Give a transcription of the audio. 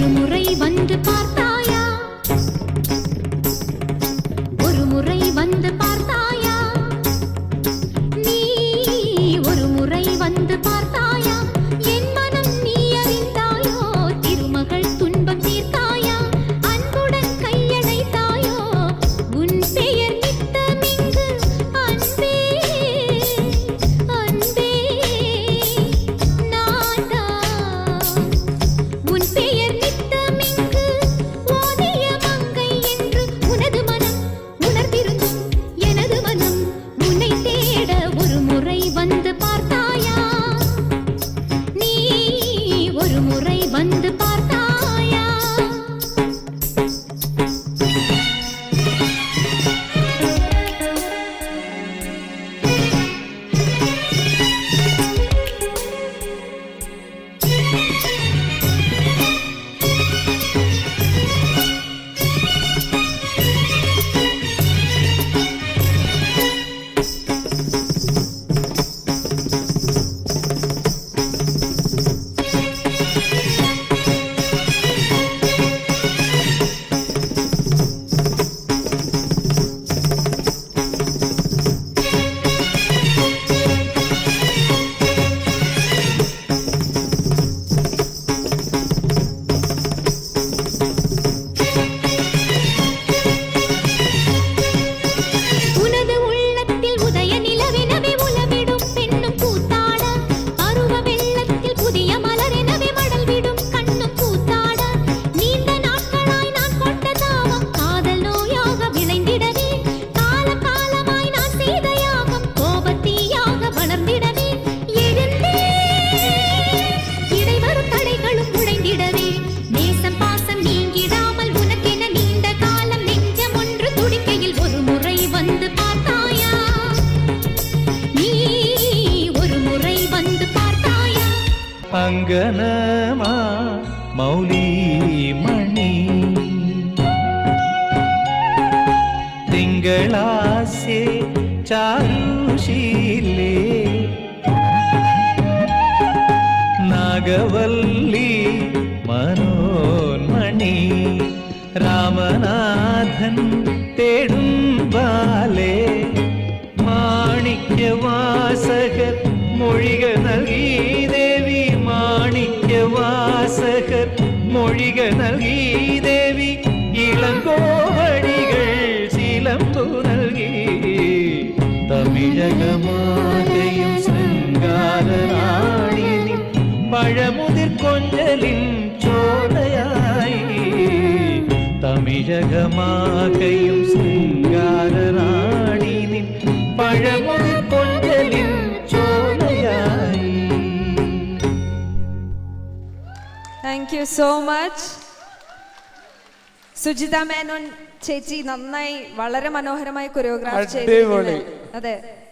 ஒரு முறை வந்து பார்த்தாயா, ஒரு முறை வந்து பார்த்தாயா, நீ ஒரு முறை வந்து பார்த்தாயா, என் மனம் நீ அறிந்தாயோ, திருமகள் துன்பம் தீர்த்தாயா, அன்புடன் கையணைத்தாயோ, உன் பெயர் நித்தமிங்கு அன்பே அன்பே நான்தான், உன் பெயர் நித்தமிங்கு ஓதிய மங்கை என்று உனது மனம் உணர்ந்திருந்தும் எனது மனம் உன்னை தேட ஒரு முறை வந்து பார்த்தாயா, நீ ஒரு முறை வந்து பார்த்தாயா. உனது உள்ளத்தில் உதய நிலவெனவே உலவிடும் பெண்ணும் கூத்தாட, பருவ வெள்ளத்தில் புதிய மலரெனவே மடல் விடும் கண்ணும் கூத்தாட, நீண்ட நாட்களாய் நான் கொண்ட தாவம் காதல் நோயாக விளைந்திடவே, காலம் காலமாய் நான் செய்த யாகம் கோபத்தீயாக வளர்ந்திடவே, எழுந்தே இடைவரும் தடைகளும் உடைந்திடவே, நேசம் பாசம் நீங்கிடாமல் உனக்கென நீண்ட காலம் நெஞ்சம் ஒன்று துடிக்கையில் ஒரு முறை வந்து பார்த்தாயா, நீ ஒரு முறை வந்து பார்த்தாயா. அங்கனமா மௌலி மணி ತಿಂಗಳಾಸೆ ಚಾರುಶೀಲೆ ನಾಗವಲ್ಲಿ മനോന്മണി രാമനാഥൻ തേടും ബാലേ മാണിക്യവാസകർ മൊഴിക നൽകി ദേവി മാണിക്യവാസകർ മൊഴിക നൽകി ദേവി ഇളങ്കോവടികൾ ശീലംബു നൽകി തമിഴകമാകയും ശൃംഗാരറാണി പഴമുതിർ കൊഞ്ചലിൻ ചോലയായി തമിഴകമാകയും ശൃംഗാരറാണി പഴമുതിർ കൊഞ്ചലിൻ ചോലയായി. Thank you so much. Sujitha Menon ചേച്ചി നന്നായി വളരെ മനോഹരമായി കൊറിയോഗ്രാഫ് ചെയ്തു. അതെ,